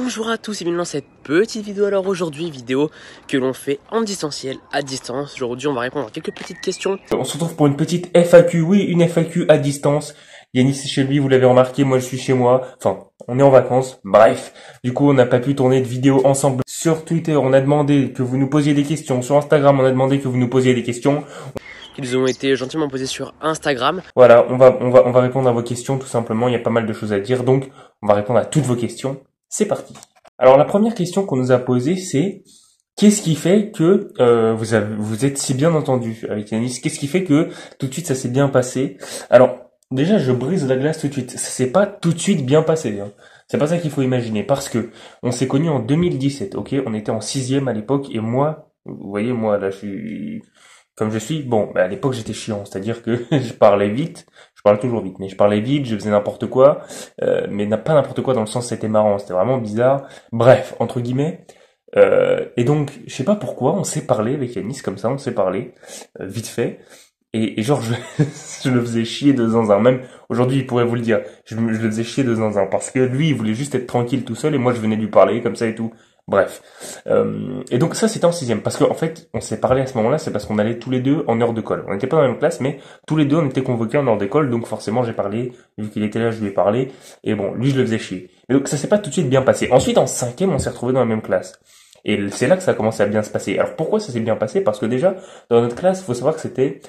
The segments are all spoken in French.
Bonjour à tous et bienvenue dans cette petite vidéo. Alors aujourd'hui, vidéo que l'on fait en distanciel, à distance. Aujourd'hui, on va répondre à quelques petites questions. On se retrouve pour une petite FAQ, oui, une FAQ à distance. Yanis est chez lui, vous l'avez remarqué, moi je suis chez moi. Enfin, on est en vacances, bref. Du coup, on n'a pas pu tourner de vidéo ensemble. Sur Twitter, on a demandé que vous nous posiez des questions. Sur Instagram, on a demandé que vous nous posiez des questions. Ils ont été gentiment posés sur Instagram. Voilà, on va répondre à vos questions tout simplement. Il y a pas mal de choses à dire, donc on va répondre à toutes vos questions. C'est parti. Alors la première question qu'on nous a posée, c'est qu'est-ce qui fait que vous êtes si bien entendu avec Yanis? Qu'est-ce qui fait que tout de suite ça s'est bien passé? Alors déjà, je brise la glace tout de suite. Ça s'est pas tout de suite bien passé, hein. C'est pas ça qu'il faut imaginer, parce que on s'est connus en 2017, ok? On était en sixième à l'époque, et moi, vous voyez, moi là, je suis comme je suis. Bon, à l'époque j'étais chiant, c'est-à-dire que je parlais vite. Je parle toujours vite, mais je parlais vite, je faisais n'importe quoi, mais pas n'importe quoi dans le sens c'était marrant, c'était vraiment bizarre. Bref, entre guillemets. Et donc, je sais pas pourquoi, on s'est parlé avec Yanis comme ça, on s'est parlé vite fait. Et genre, je le faisais chier de zinzin. Même aujourd'hui, il pourrait vous le dire. Je le faisais chier de zinzin parce que lui, il voulait juste être tranquille tout seul et moi, je venais lui parler comme ça et tout. Bref. Et donc ça, c'était en sixième. Parce qu'en fait, on s'est parlé à ce moment-là, c'est parce qu'on allait tous les deux en heure de colle. On n'était pas dans la même classe, mais tous les deux, on était convoqués en heure d'école. Donc forcément, j'ai parlé. Vu qu'il était là, je lui ai parlé. Et bon, lui, je le faisais chier. Et donc ça s'est pas tout de suite bien passé. Ensuite, en cinquième, on s'est retrouvés dans la même classe. Et c'est là que ça a commencé à bien se passer. Alors pourquoi ça s'est bien passé? Parce que déjà, dans notre classe, il faut savoir que c'était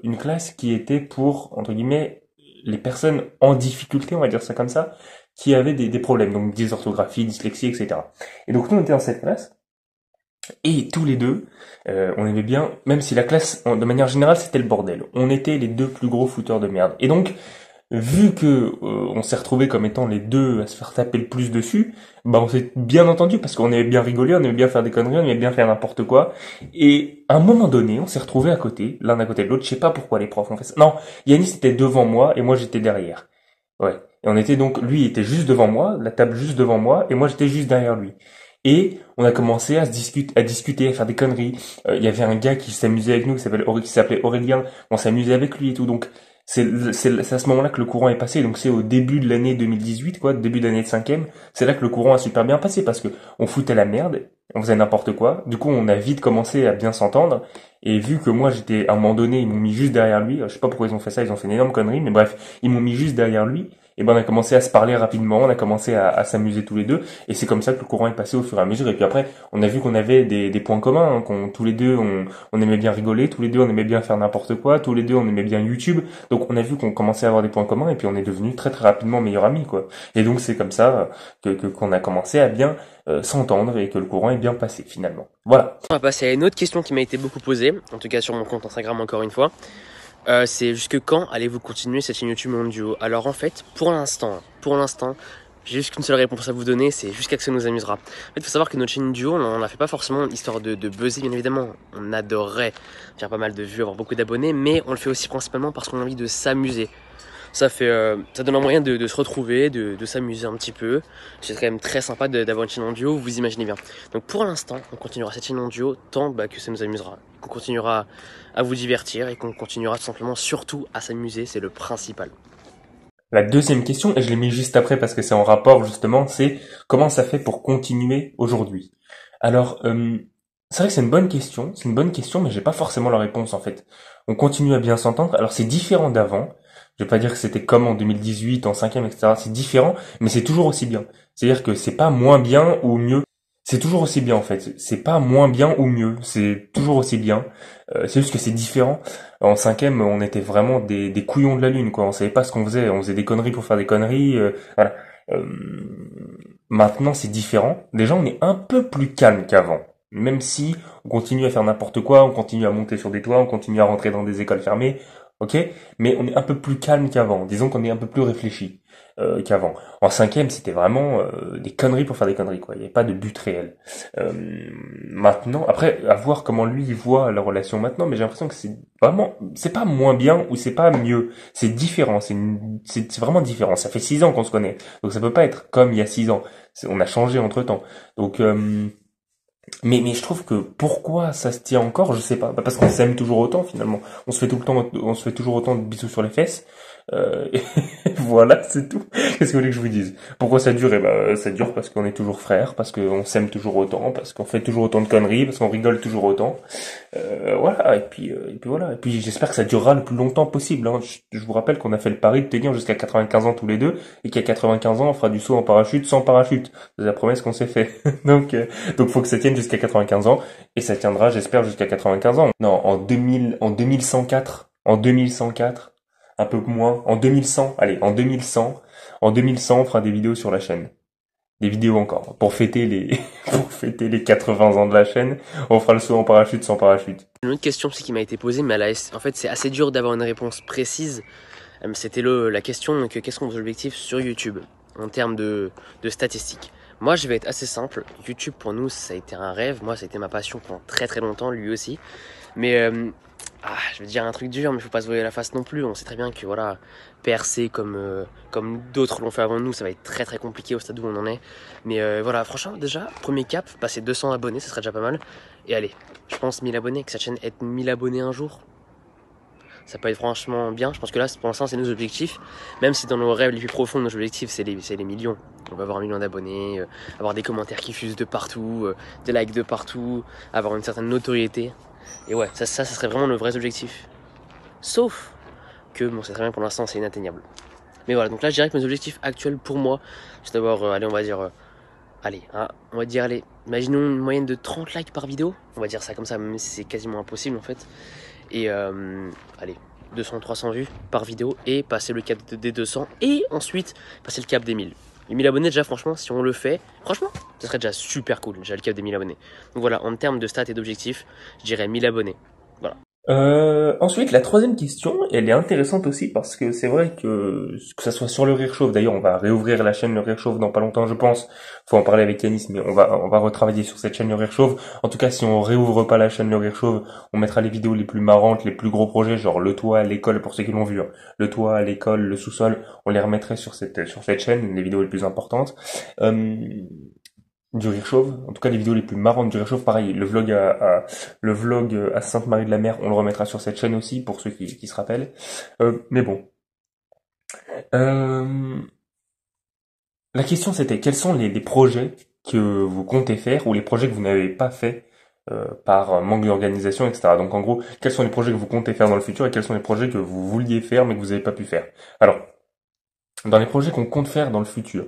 une classe qui était pour, entre guillemets, les personnes en difficulté, on va dire ça comme ça, qui avaient des problèmes, donc dysorthographie, dyslexie, etc. Et donc nous, on était dans cette classe, et tous les deux, on aimait bien, même si la classe, de manière générale, c'était le bordel. On était les deux plus gros fouteurs de merde. Et donc, vu que on s'est retrouvés comme étant les deux à se faire taper le plus dessus, bah on s'est bien entendu parce qu'on aimait bien rigoler, on aimait bien faire des conneries, on aimait bien faire n'importe quoi. Et à un moment donné, on s'est retrouvés à côté, l'un à côté de l'autre. Je sais pas pourquoi les profs ont fait ça. Non, Yanis était devant moi et moi j'étais derrière. Ouais. Et on était donc, lui était juste devant moi, la table juste devant moi, et moi j'étais juste derrière lui. Et on a commencé à discuter, à faire des conneries. Il y avait un gars qui s'amusait avec nous, qui s'appelait Aurélien. On s'amusait avec lui et tout. Donc c'est à ce moment-là que le courant est passé. Donc c'est au début de l'année 2018, quoi, début d'année de cinquième. C'est là que le courant a super bien passé parce que on foutait la merde, on faisait n'importe quoi. Du coup, on a vite commencé à bien s'entendre. Et vu que moi j'étais, à un moment donné, ils m'ont mis juste derrière lui. Je sais pas pourquoi ils ont fait ça, ils ont fait une énorme connerie, mais bref, ils m'ont mis juste derrière lui. Et ben on a commencé à se parler rapidement, on a commencé à s'amuser tous les deux, et c'est comme ça que le courant est passé au fur et à mesure. Et puis après, on a vu qu'on avait des points communs, hein, qu'on tous les deux on aimait bien rigoler, tous les deux on aimait bien faire n'importe quoi, tous les deux on aimait bien YouTube. Donc on a vu qu'on commençait à avoir des points communs, et puis on est devenus très très rapidement meilleurs amis, quoi. Et donc c'est comme ça qu'on a commencé à bien s'entendre et que le courant est bien passé finalement. Voilà. On va passer à une autre question qui m'a été beaucoup posée, en tout cas sur mon compte Instagram encore une fois. C'est jusque quand allez-vous continuer cette chaîne YouTube Mon Duo? Alors en fait, pour l'instant, j'ai juste qu'une seule réponse à vous donner, c'est jusqu'à que ça nous amusera. En fait, il faut savoir que notre chaîne Duo, on la fait pas forcément histoire de buzzer, bien évidemment. On adorerait faire pas mal de vues, avoir beaucoup d'abonnés, mais on le fait aussi principalement parce qu'on a envie de s'amuser. Ça donne un moyen de se retrouver, de s'amuser un petit peu. C'est quand même très sympa d'avoir une chaîne en duo, vous imaginez bien. Donc pour l'instant, on continuera cette chaîne en duo tant que ça nous amusera. Qu'on continuera à vous divertir et qu'on continuera tout simplement surtout à s'amuser, c'est le principal. La deuxième question, et je l'ai mis juste après parce que c'est en rapport justement, c'est comment ça fait pour continuer aujourd'hui? Alors, c'est vrai que c'est une bonne question, mais j'ai pas forcément la réponse en fait. On continue à bien s'entendre. Alors c'est différent d'avant. Je vais pas dire que c'était comme en 2018, en cinquième, etc. C'est différent, mais c'est toujours aussi bien. C'est-à-dire que c'est pas moins bien ou mieux. C'est toujours aussi bien en fait. C'est pas moins bien ou mieux. C'est toujours aussi bien. C'est juste que c'est différent. En cinquième, on était vraiment des couillons de la lune, quoi. On savait pas ce qu'on faisait. On faisait des conneries pour faire des conneries. Voilà. Euh, Maintenant, c'est différent. Déjà, on est un peu plus calme qu'avant. Même si on continue à faire n'importe quoi, on continue à monter sur des toits, on continue à rentrer dans des écoles fermées, ok? Mais on est un peu plus calme qu'avant. Disons qu'on est un peu plus réfléchi qu'avant. En cinquième, c'était vraiment des conneries pour faire des conneries, quoi. Il n'y avait pas de but réel. Euh, Maintenant, après, à voir comment lui il voit la relation maintenant, mais j'ai l'impression que c'est pas moins bien ou c'est pas mieux. C'est différent. C'est vraiment différent. Ça fait 6 ans qu'on se connaît, donc ça peut pas être comme il y a 6 ans. On a changé entre temps. Donc mais je trouve que pourquoi ça se tient encore, je sais pas. Bah, parce qu'on s'aime toujours autant finalement. On se fait toujours autant de bisous sur les fesses. Et voilà, c'est tout. Qu'est-ce que vous voulez que je vous dise? Pourquoi ça dure? Eh ben, ça dure parce qu'on est toujours frères, parce qu'on s'aime toujours autant, parce qu'on fait toujours autant de conneries, parce qu'on rigole toujours autant. Voilà, et puis voilà. Et puis j'espère que ça durera le plus longtemps possible, hein. Je vous rappelle qu'on a fait le pari de tenir jusqu'à 95 ans tous les deux, et qu'à 95 ans, on fera du saut en parachute sans parachute. C'est la promesse qu'on s'est fait. Donc faut que ça tienne jusqu'à 95 ans, et ça tiendra, j'espère, jusqu'à 95 ans. Non, en 2104, un peu moins, en 2100, allez, en 2100, on fera des vidéos sur la chaîne. Des vidéos encore, pour fêter les, pour fêter les 80 ans de la chaîne, on fera le saut en parachute sans parachute. Une autre question aussi qui m'a été posée, mais en fait c'est assez dur d'avoir une réponse précise. C'était la question, donc quels sont vos objectifs sur YouTube en termes de statistiques. Moi je vais être assez simple, YouTube pour nous ça a été un rêve, moi ça a été ma passion pendant très très longtemps, lui aussi. Mais je vais dire un truc dur, mais faut pas se voiler la face non plus. On sait très bien que voilà, percer comme d'autres l'ont fait avant nous, ça va être très très compliqué au stade où on en est. Mais voilà, franchement, déjà, premier cap, passer 200 abonnés, ça serait déjà pas mal. Et allez, je pense 1000 abonnés, que cette chaîne ait 1000 abonnés un jour, ça peut être franchement bien. Je pense que là, pour l'instant, c'est nos objectifs. Même si dans nos rêves les plus profonds, nos objectifs, c'est les millions. On va avoir 1 million d'abonnés, avoir des commentaires qui fusent de partout, des likes de partout, avoir une certaine notoriété. Et ouais, ça serait vraiment nos vrais objectifs. Sauf que, bon, c'est très bien pour l'instant, c'est inatteignable. Mais voilà, donc là, je dirais que mes objectifs actuels pour moi, c'est d'avoir, allez, on va dire, allez, imaginons une moyenne de 30 likes par vidéo. On va dire ça comme ça, même si c'est quasiment impossible en fait. Et allez, 200-300 vues par vidéo et passer le cap des 200 et ensuite passer le cap des 1000. Les 1000 abonnés déjà franchement si on le fait, franchement ce serait déjà super cool, déjà le cap des 1000 abonnés. Donc voilà, en termes de stats et d'objectifs, je dirais 1000 abonnés. Voilà. Ensuite, la troisième question, elle est intéressante aussi parce que c'est vrai que ça soit sur le Rire Chauve, d'ailleurs, on va réouvrir la chaîne Le Rire Chauve dans pas longtemps, je pense. Faut en parler avec Yanis, mais on va retravailler sur cette chaîne Le Rire Chauve. En tout cas, si on réouvre pas la chaîne Le Rire Chauve, on mettra les vidéos les plus marrantes, les plus gros projets, genre le toit, l'école, pour ceux qui l'ont vu, hein. Le toit, l'école, le sous-sol, on les remettrait sur cette chaîne, les vidéos les plus importantes. Du Rire Chauve, en tout cas les vidéos les plus marrantes du Rire Chauve, pareil, le vlog à Sainte-Marie-de-la-Mer, on le remettra sur cette chaîne aussi pour ceux qui se rappellent. Mais bon. Euh, la question c'était quels sont les projets que vous comptez faire ou les projets que vous n'avez pas fait par manque d'organisation, etc. Donc en gros, quels sont les projets que vous comptez faire dans le futur et quels sont les projets que vous vouliez faire mais que vous n'avez pas pu faire. Alors, dans les projets qu'on compte faire dans le futur,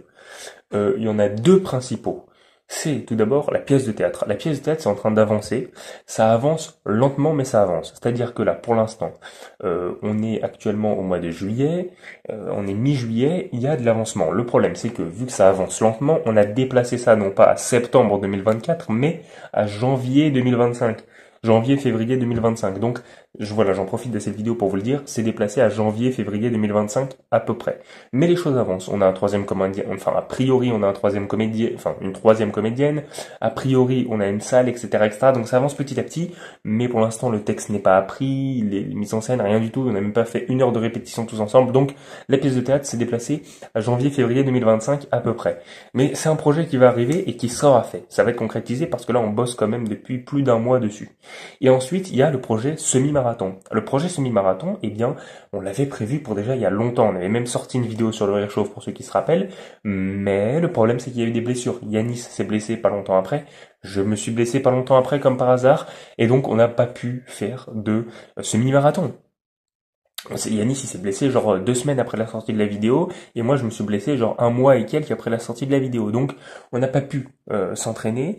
il y en a deux principaux. C'est tout d'abord la pièce de théâtre. La pièce de théâtre, c'est en train d'avancer. Ça avance lentement, mais ça avance. C'est-à-dire que là, pour l'instant, on est actuellement au mois de juillet, on est mi-juillet, il y a de l'avancement. Le problème, c'est que vu que ça avance lentement, on a déplacé ça non pas à septembre 2024, mais à janvier 2025. Janvier-février 2025. Donc, voilà, j'en profite de cette vidéo pour vous le dire, c'est déplacé à janvier-février 2025 à peu près. Mais les choses avancent. On a un troisième comédien, enfin a priori on a un troisième comédien, enfin une troisième comédienne. A priori on a une salle, etc., etc. Donc ça avance petit à petit. Mais pour l'instant le texte n'est pas appris, les mises en scène, rien du tout. On n'a même pas fait 1 heure de répétition tous ensemble. Donc la pièce de théâtre s'est déplacée à janvier-février 2025 à peu près. Mais c'est un projet qui va arriver et qui sera fait. Ça va être concrétisé parce que là on bosse quand même depuis plus d'1 mois dessus. Et ensuite il y a le projet semi-marathon. Le projet semi-marathon, eh bien on l'avait prévu pour déjà il y a longtemps. On avait même sorti une vidéo sur le Rire Chauve pour ceux qui se rappellent. Mais le problème, c'est qu'il y a eu des blessures. Yanis s'est blessé pas longtemps après. Je me suis blessé pas longtemps après, comme par hasard. Et donc, on n'a pas pu faire de semi-marathon. Yanis il s'est blessé genre 2 semaines après la sortie de la vidéo et moi je me suis blessé genre 1 mois et quelques après la sortie de la vidéo. Donc on n'a pas pu s'entraîner,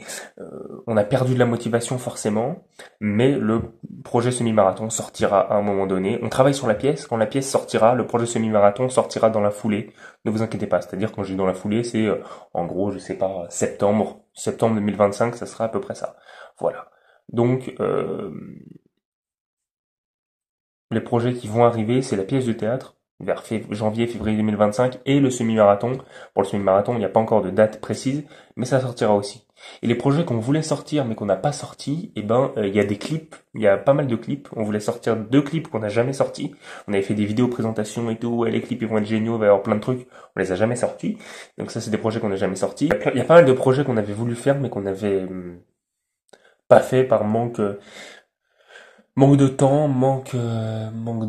on a perdu de la motivation forcément, mais le projet semi-marathon sortira à un moment donné. On travaille sur la pièce, quand la pièce sortira, le projet semi-marathon sortira dans la foulée. Ne vous inquiétez pas, c'est-à-dire quand je dis dans la foulée, c'est en gros je sais pas septembre 2025, ça sera à peu près ça. Voilà. Donc les projets qui vont arriver, c'est la pièce de théâtre vers janvier-février 2025 et le semi-marathon. Pour le semi-marathon, il n'y a pas encore de date précise, mais ça sortira aussi. Et les projets qu'on voulait sortir mais qu'on n'a pas sortis, eh ben il y a des clips, il y a pas mal de clips. On voulait sortir 2 clips qu'on n'a jamais sortis. On avait fait des vidéos présentations et tout, ouais, les clips ils vont être géniaux, il va y avoir plein de trucs. On les a jamais sortis. Donc ça c'est des projets qu'on n'a jamais sortis. Il y a pas mal de projets qu'on avait voulu faire mais qu'on avait pas fait par manque Manque de temps, manque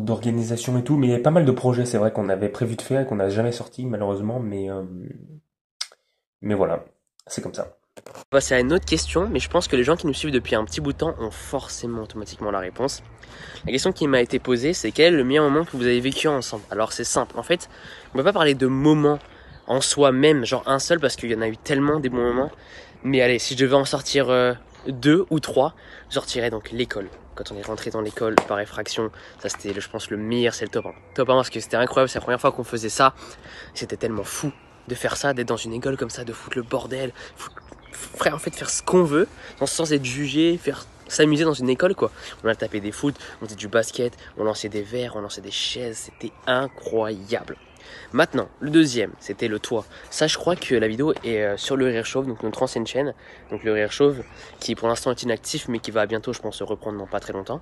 d'organisation et tout, mais il y a pas mal de projets, c'est vrai qu'on avait prévu de faire et qu'on n'a jamais sorti malheureusement, mais voilà, c'est comme ça. On va passer à une autre question, mais je pense que les gens qui nous suivent depuis un petit bout de temps ont forcément automatiquement la réponse. La question qui m'a été posée, c'est quel est le meilleur moment que vous avez vécu ensemble? Alors c'est simple, en fait, on ne peut pas parler de moments en soi-même, genre un seul, parce qu'il y en a eu tellement des bons moments. Mais allez, si je devais en sortir deux ou trois, je sortirais donc l'école. Quand on est rentré dans l'école par effraction, ça c'était, je pense, le meilleur, c'est le top 1. Top 1 parce que c'était incroyable, c'est la première fois qu'on faisait ça. C'était tellement fou de faire ça, d'être dans une école comme ça, de foutre le bordel, frère, en fait, faire ce qu'on veut, sans être jugé, faire s'amuser dans une école, quoi. On a tapé des foot, on faisait du basket, on lançait des verres, on lançait des chaises, c'était incroyable. Maintenant, le deuxième, c'était le toit. Ça, je crois que la vidéo est sur le Rire Chauve, donc notre ancienne chaîne, donc le Rire Chauve, qui pour l'instant est inactif, mais qui va bientôt, je pense, se reprendre dans pas très longtemps.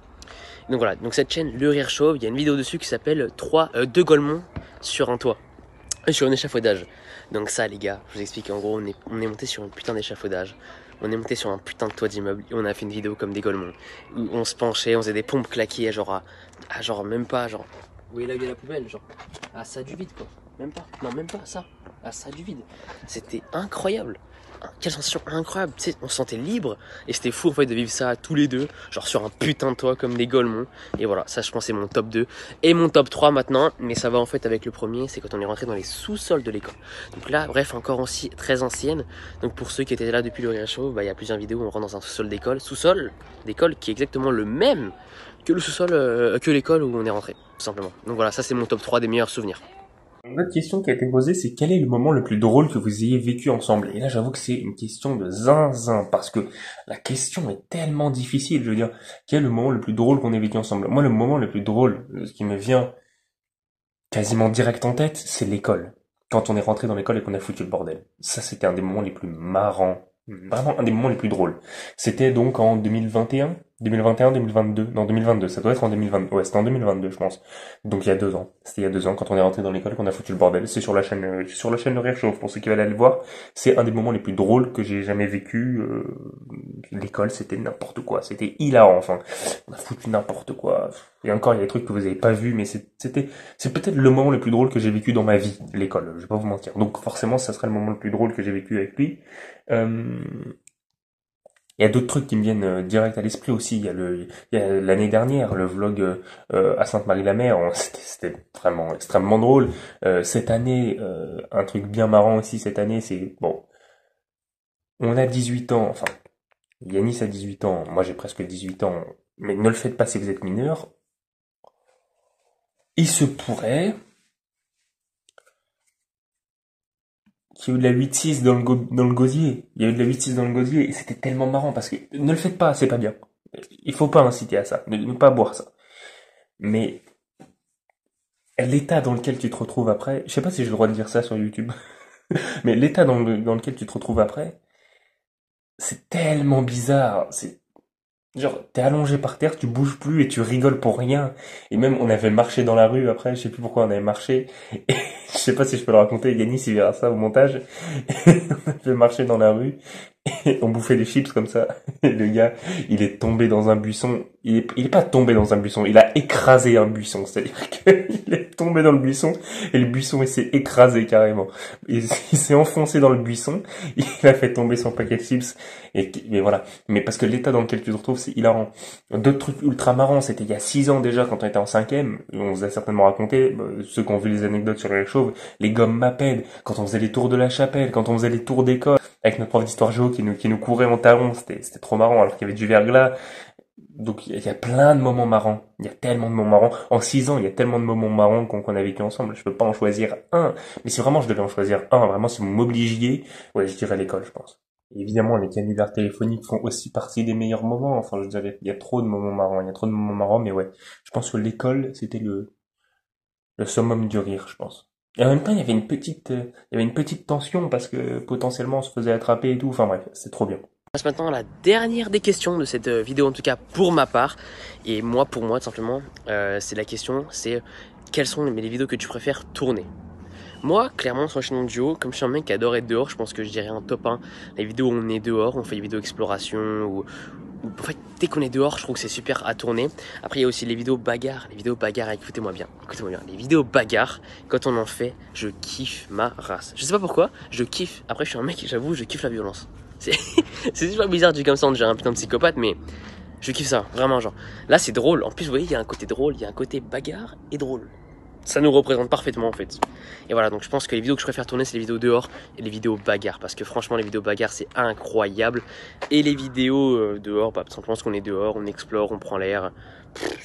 Donc voilà, donc cette chaîne, le Rire Chauve, il y a une vidéo dessus qui s'appelle 2 Golemons sur un toit, sur un échafaudage. Donc ça, les gars, je vous explique, en gros, on est monté sur un putain d'échafaudage. On est monté sur un putain de toit d'immeuble et on a fait une vidéo comme des Golemons. Où on se penchait, on faisait des pompes claquées, à genre même pas, genre, vous voyez là où il y a la poubelle, genre, à ça du vide, quoi. Même pas, non, même pas ça, à ça du vide. C'était incroyable. Quelle sensation incroyable, tu sais, on se sentait libre et c'était fou en fait de vivre ça tous les deux, genre sur un putain de toit comme des Golemons. Et voilà, ça je pense c'est mon top 2 et mon top 3 maintenant, mais ça va en fait avec le premier, c'est quand on est rentré dans les sous-sols de l'école. Donc là, bref, encore aussi très ancienne. Donc pour ceux qui étaient là depuis le Rire Show, bah, il y a plusieurs vidéos où on rentre dans un sous-sol d'école, qui est exactement le même que le sous-sol, que l'école où on est rentré, tout simplement. Donc voilà, ça c'est mon top 3 des meilleurs souvenirs. Une autre question qui a été posée, c'est quel est le moment le plus drôle que vous ayez vécu ensemble? Et là, j'avoue que c'est une question de zinzin, parce que la question est tellement difficile. Je veux dire, quel est le moment le plus drôle qu'on ait vécu ensemble? Moi, le moment le plus drôle, ce qui me vient quasiment direct en tête, c'est l'école. Quand on est rentré dans l'école et qu'on a foutu le bordel. Ça, c'était un des moments les plus marrants. Vraiment un des moments les plus drôles. C'était donc en 2021, 2021, 2022. Non, 2022. Ça doit être en 2022. Ouais, c'était en 2022, je pense. Donc il y a 2 ans. C'était il y a 2 ans quand on est rentré dans l'école et qu'on a foutu le bordel. C'est sur la chaîne de Rire Chauve pour ceux qui veulent aller le voir. C'est un des moments les plus drôles que j'ai jamais vécu. L'école, c'était n'importe quoi. C'était hilarant. Enfin, on a foutu n'importe quoi. Et encore, il y a des trucs que vous avez pas vus, mais c'est peut-être le moment le plus drôle que j'ai vécu dans ma vie, l'école. Je vais pas vous mentir. Donc forcément, ça serait le moment le plus drôle que j'ai vécu avec lui. Euh, il y a d'autres trucs qui me viennent direct à l'esprit aussi. Il y a l'année dernière, le vlog à Sainte-Marie-la-Mer. C'était vraiment extrêmement drôle. Cette année, un truc bien marrant aussi cette année, c'est bon. On a 18 ans. Enfin, Yanis a 18 ans. Moi, j'ai presque 18 ans. Mais ne le faites pas si vous êtes mineur. Il se pourrait qu'il y ait eu de la 8-6 dans le gosier. Il y a eu de la 8-6 dans le gosier et c'était tellement marrant parce que ne le faites pas, c'est pas bien. Il faut pas inciter à ça, ne pas boire ça. Mais l'état dans lequel tu te retrouves après, je sais pas si j'ai le droit de dire ça sur YouTube, mais l'état dans lequel tu te retrouves après, c'est tellement bizarre. C'est genre, t'es allongé par terre, tu bouges plus et tu rigoles pour rien. Et même, on avait marché dans la rue après, je sais plus pourquoi on avait marché. Et je sais pas si je peux le raconter, Yanis il verra ça au montage. On avait marché dans la rue et on bouffait des chips comme ça. Et le gars, il est tombé dans un buisson. Il est pas tombé dans un buisson, il a écrasé un buisson. C'est-à-dire qu'il est tombé dans le buisson et le buisson il s'est écrasé carrément. Il s'est enfoncé dans le buisson, il a fait tomber son paquet de chips. Mais voilà. Mais parce que l'état dans lequel tu te retrouves, c'est hilarant. D'autres trucs ultra marrants, c'était il y a 6 ans déjà, quand on était en cinquième, on vous a certainement raconté, ceux qui ont vu les anecdotes sur les chauves, les gommes Maped, quand on faisait les tours de la chapelle, quand on faisait les tours d'école, avec notre prof d'histoire géo qui nous courait en talons, c'était trop marrant, alors qu'il y avait du verglas. Donc il y a plein de moments marrants, il y a tellement de moments marrants. En 6 ans, il y a tellement de moments marrants qu'on a vécu ensemble, je peux pas en choisir un. Mais si vraiment je devais en choisir un, vraiment si vous m'obligiez, ouais, je dirais l'école, je pense. Évidemment, les canulars téléphoniques font aussi partie des meilleurs moments. Enfin, je dirais, il y a trop de moments marrants, il y a trop de moments marrants, mais ouais. Je pense que l'école, c'était le summum du rire, je pense. Et en même temps, il y avait une petite tension parce que potentiellement on se faisait attraper et tout. Enfin bref, c'est trop bien. On passe maintenant à la dernière des questions de cette vidéo, en tout cas pour ma part. Et moi, pour moi, tout simplement, c'est la question, c'est quelles sont les vidéos que tu préfères tourner? Moi, clairement, sur la chaîne duo, comme je suis un mec qui adore être dehors, je pense que je dirais un top 1. Les vidéos où on est dehors, on fait des vidéos exploration, en fait, dès qu'on est dehors, je trouve que c'est super à tourner. Après, il y a aussi les vidéos bagarres. Les vidéos bagarres, écoutez-moi bien. Écoutez-moi bien. Les vidéos bagarres, quand on en fait, je kiffe ma race. Je sais pas pourquoi, je kiffe. Après, je suis un mec, j'avoue, je kiffe la violence. C'est super bizarre de dire comme ça, on dirait un putain de psychopathe, mais je kiffe ça, vraiment, genre. Là, c'est drôle. En plus, vous voyez, il y a un côté drôle, il y a un côté bagarre et drôle. Ça nous représente parfaitement en fait. Et voilà, donc je pense que les vidéos que je préfère tourner, c'est les vidéos dehors et les vidéos bagarres. Parce que franchement, les vidéos bagarres, c'est incroyable. Et les vidéos dehors, bah, simplement parce qu'on est dehors, on explore, on prend l'air.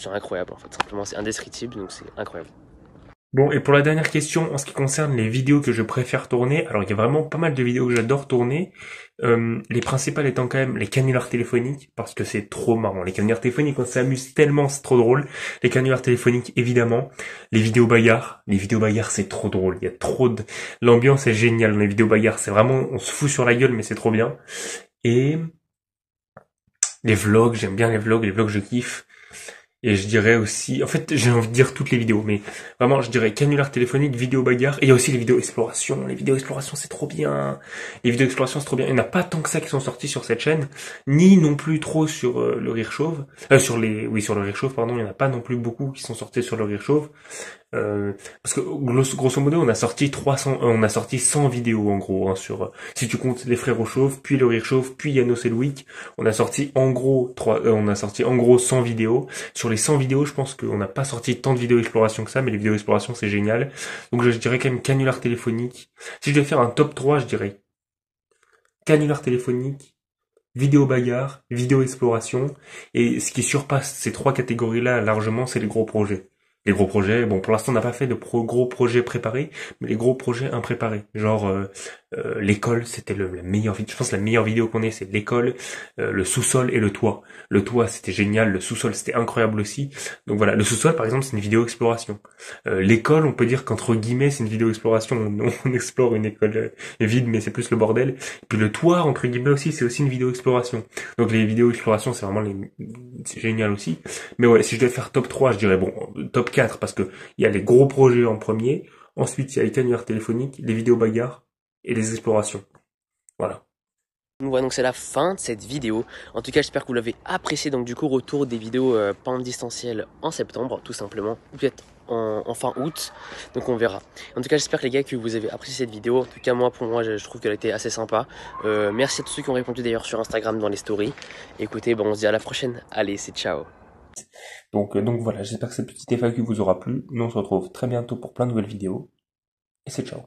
C'est incroyable en fait. Simplement, c'est indescriptible, donc c'est incroyable. Bon, et pour la dernière question, en ce qui concerne les vidéos que je préfère tourner, alors il y a vraiment pas mal de vidéos que j'adore tourner, les principales étant quand même les canulars téléphoniques, parce que c'est trop marrant. Les canulars téléphoniques, on s'amuse tellement, c'est trop drôle. Les canulars téléphoniques, évidemment. Les vidéos bagarres, c'est trop drôle. Il y a trop de... L'ambiance est géniale dans les vidéos bagarres, c'est vraiment... On se fout sur la gueule, mais c'est trop bien. Et les vlogs, j'aime bien les vlogs je kiffe. Et je dirais aussi, en fait, j'ai envie de dire toutes les vidéos, mais vraiment, je dirais canular téléphonique, vidéo bagarre, et il y a aussi les vidéos exploration. Les vidéos exploration, c'est trop bien. Les vidéos exploration, c'est trop bien. Il n'y en a pas tant que ça qui sont sortis sur cette chaîne, ni non plus trop sur le Rire Chauve. Sur le Rire Chauve, pardon, il n'y en a pas non plus beaucoup qui sont sortis sur le Rire Chauve. Parce que grosso modo, on a sorti 100 vidéos en gros sur si tu comptes les Frères Chauves, puis le Rire Chauve, puis Yannos et Loïc, on a sorti en gros 100 vidéos. Sur les 100 vidéos, je pense qu'on n'a pas sorti tant de vidéos exploration que ça, mais les vidéos exploration c'est génial. Donc je dirais quand même canular téléphonique. Si je devais faire un top 3, je dirais canular téléphonique, vidéo bagarre, vidéo exploration, et ce qui surpasse ces trois catégories-là largement, c'est les gros projets. Les gros projets, bon, pour l'instant, on n'a pas fait de gros projets préparés, mais les gros projets impréparés. Genre, l'école, c'était la meilleure vidéo. Je pense que la meilleure vidéo qu'on ait, c'est l'école, le sous-sol et le toit. Le toit, c'était génial. Le sous-sol, c'était incroyable aussi. Donc voilà, le sous-sol, par exemple, c'est une vidéo exploration. L'école, on peut dire qu'entre guillemets, c'est une vidéo exploration. On explore une école vide, mais c'est plus le bordel. Et puis le toit, entre guillemets aussi, c'est aussi une vidéo exploration. Donc les vidéos exploration, c'est vraiment c'est génial aussi. Mais ouais, si je devais faire top 3, je dirais bon, top 4, parce que il y a les gros projets en premier, ensuite il y a les canulars téléphoniques, les vidéos bagarres et les explorations. Voilà. Voilà, donc c'est la fin de cette vidéo. En tout cas, j'espère que vous l'avez apprécié. Donc du coup, retour des vidéos pente distancielle en septembre, tout simplement, ou peut-être en fin août. Donc on verra. En tout cas, j'espère les gars que vous avez apprécié cette vidéo. En tout cas, moi, pour moi, je trouve qu'elle a été assez sympa. Merci à tous ceux qui ont répondu d'ailleurs sur Instagram dans les stories. Écoutez, bon, on se dit à la prochaine. Allez, c'est ciao. Donc voilà, j'espère que cette petite FAQ vous aura plu. Nous on se retrouve très bientôt pour plein de nouvelles vidéos. Et c'est ciao.